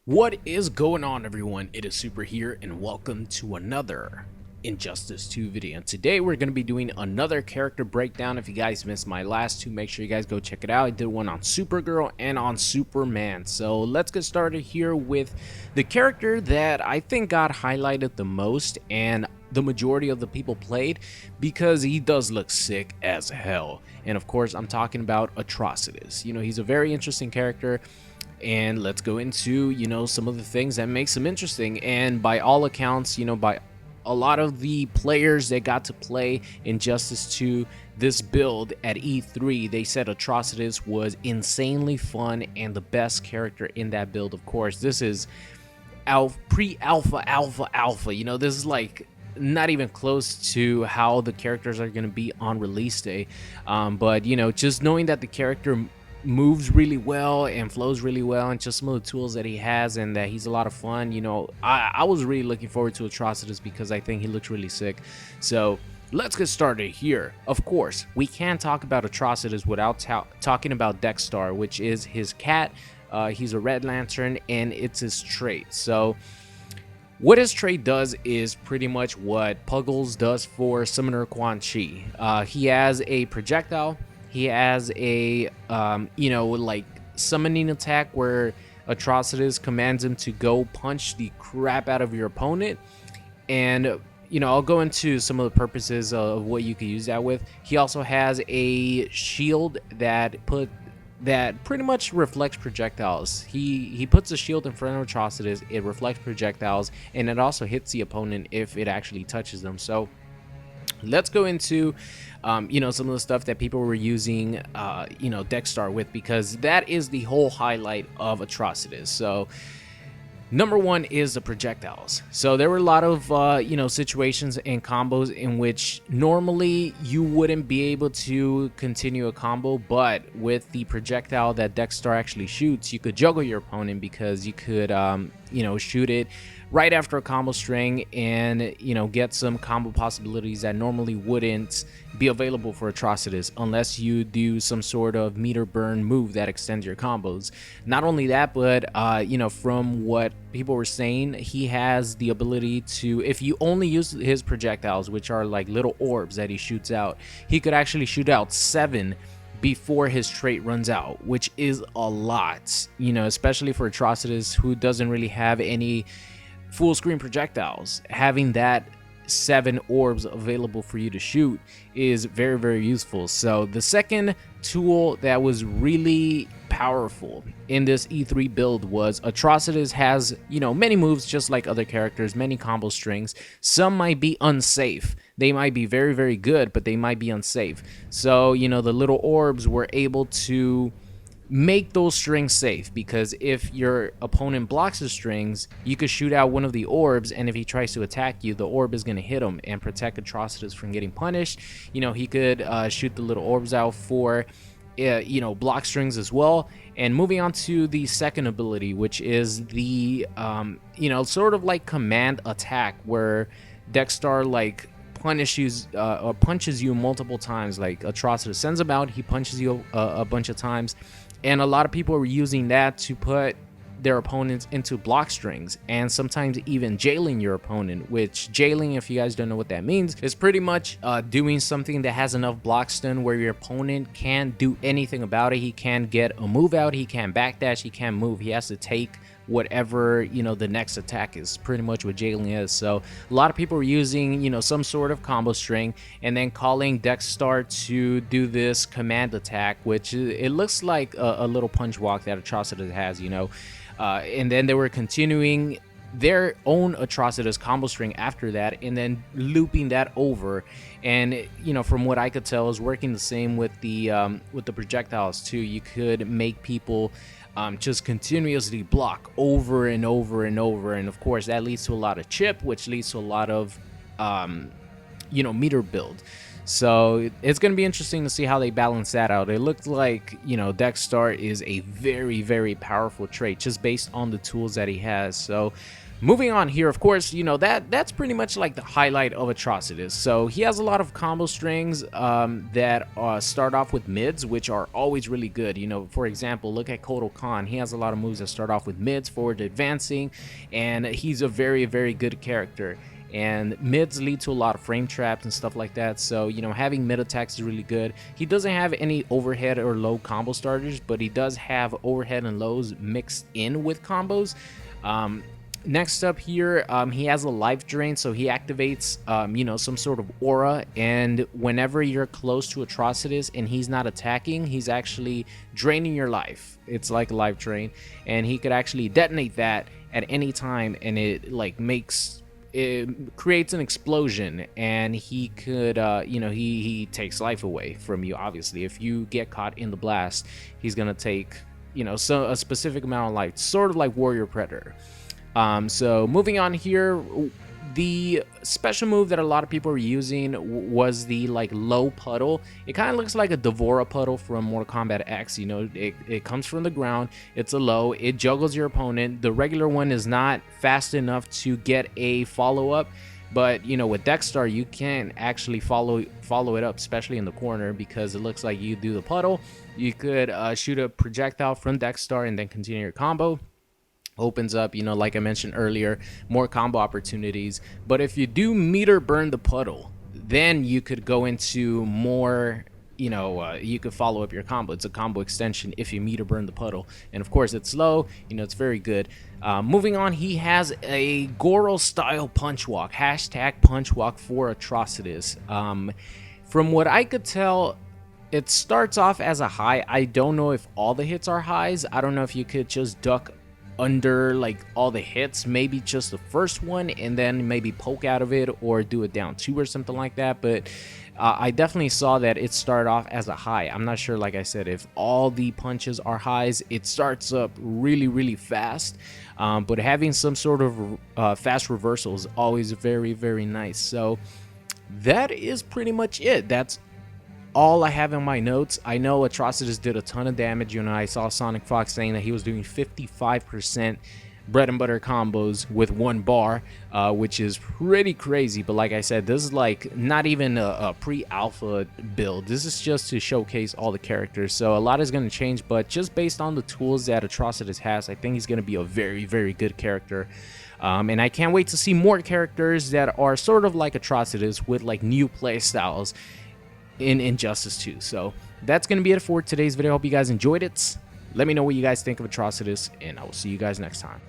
What is going on, everyone? It is Super here, and welcome to another Injustice 2 video. And today we're going to be doing another character breakdown. If you guys missed my last two, make sure you guys go check it out. I did one on Supergirl and on Superman. So let's get started here with the character that I think got highlighted the most and the majority of the people played, because he does look sick as hell. And of course, I'm talking about Atrocitus. You know, he's a very interesting character. And let's go into, some of the things that makes him interesting. And by all accounts, by a lot of the players that got to play Injustice 2 this build at E3, they said Atrocitus was insanely fun and the best character in that build. Of course, this is pre-alpha. This is like not even close to how the characters are going to be on release day. But just knowing that the character moves really well and flows really well, and just some of the tools that he has, and that he's a lot of fun. I was really looking forward to Atrocitus because I think he looks really sick. So let's get started here. Of course, we can't talk about Atrocitus without talking about Dex-Starr, which is his cat. He's a Red Lantern, and it's his trait. So what his trait does is pretty much what Puggles does for Summoner Quan Chi. He has a projectile. He has a, like summoning attack where Atrocitus commands him to go punch the crap out of your opponent. And, I'll go into some of the purposes of what you could use that with. He also has a shield that pretty much reflects projectiles. He puts a shield in front of Atrocitus. It reflects projectiles, and it also hits the opponent if it actually touches them. So let's go into some of the stuff that people were using Dex-Starr with, because that is the whole highlight of Atrocitus. So number one is the projectiles. So there were a lot of situations and combos in which normally you wouldn't be able to continue a combo, but with the projectile that Dex-Starr actually shoots, you could juggle your opponent, because you could shoot it right after a combo string and get some combo possibilities that normally wouldn't be available for Atrocitus unless you do some sort of meter burn move that extends your combos. Not only that, but from what people were saying, he has the ability to, if you only use his projectiles, which are like little orbs that he shoots out, he could actually shoot out 7 before his trait runs out, which is a lot, especially for Atrocitus, who doesn't really have any full screen projectiles. Having that 7 orbs available for you to shoot is very, very useful. So the second tool that was really powerful in this E3 build was Atrocitus has many moves, just like other characters, many combo strings. Some might be unsafe. They might be very, very good, but they might be unsafe. So the little orbs were able to make those strings safe, because if your opponent blocks the strings, you could shoot out one of the orbs, and if he tries to attack you, the orb is going to hit him and protect Atrocitus from getting punished. He could shoot the little orbs out for block strings as well. And moving on to the second ability, which is the sort of like command attack, where Dex-Starr like punches you multiple times. Like Atrocitus sends him out, he punches you a bunch of times. And a lot of people were using that to put their opponents into block strings, and sometimes even jailing your opponent, which jailing, if you guys don't know what that means, is pretty much doing something that has enough block stun where your opponent can't do anything about it. He can't get a move out, he can't backdash, he can't move. He has to take whatever the next attack is. Pretty much what jailing is. So a lot of people were using some sort of combo string, and then calling Dex-Starr to do this command attack, which it looks like a little punch walk that Atrocitus has. And then they were continuing their own Atrocitus combo string after that, and then looping that over. And from what I could tell, is working the same with the projectiles too. You could make people just continuously block over and over and over, and of course that leads to a lot of chip, which leads to a lot of meter build. So it's going to be interesting to see how they balance that out. It looked like, you know, Dex-Starr is a very, very powerful trait just based on the tools that he has. So moving on here, of course, you know, that's pretty much like the highlight of Atrocitus. So he has a lot of combo strings that start off with mids, which are always really good. You know, for example, look at Kotal Khan. He has a lot of moves that start off with mids, forward advancing, and he's a very, very good character. And mids lead to a lot of frame traps and stuff like that, so you know, having mid attacks is really good. He doesn't have any overhead or low combo starters, but he does have overhead and lows mixed in with combos. Next up here, he has a life drain, so he activates you know, some sort of aura, and whenever you're close to Atrocitus and he's not attacking, he's actually draining your life. It's like a life drain, and he could actually detonate that at any time, and it like it creates an explosion, and he could you know, he takes life away from you. Obviously, if you get caught in the blast, he's gonna take, you know, a specific amount of life, sort of like Warrior Predator. So moving on here, the special move that a lot of people are using was the like low puddle. It kind of looks like a Devora puddle from Mortal Kombat X. You know, it comes from the ground. It's a low. It juggles your opponent. The regular one is not fast enough to get a follow-up, but you know, with Dex-Starr, you can actually follow it up, especially in the corner, because it looks like you do the puddle. You could shoot a projectile from Dex-Starr and then continue your combo. Opens up, you know, like I mentioned earlier, more combo opportunities. But if you do meter burn the puddle, then you could go into more, you know, you could follow up your combo. It's a combo extension if you meter burn the puddle, and of course it's slow, you know, it's very good. Moving on, he has a Goro style punch walk, hashtag punch walk for Atrocitus. From what I could tell, it starts off as a high. I don't know if all the hits are highs. I don't know if you could just duck under like all the hits, maybe just the first one and then maybe poke out of it or do it down 2 or something like that. But I definitely saw that it started off as a high. I'm not sure, like I said, if all the punches are highs. It starts up really, really fast, but having some sort of fast reversal is always very, very nice. So that is pretty much it. That's all I have in my notes. I know Atrocitus did a ton of damage. You know, I saw Sonic Fox saying that he was doing 55% bread and butter combos with 1 bar, which is pretty crazy. But like I said, this is like not even a pre-alpha build. This is just to showcase all the characters. So a lot is going to change, but just based on the tools that Atrocitus has, I think he's going to be a very, very good character. And I can't wait to see more characters that are sort of like Atrocitus with like new play styles in Injustice 2. So that's going to be it for today's video. Hope you guys enjoyed it. Let me know what you guys think of Atrocitus, and I will see you guys next time.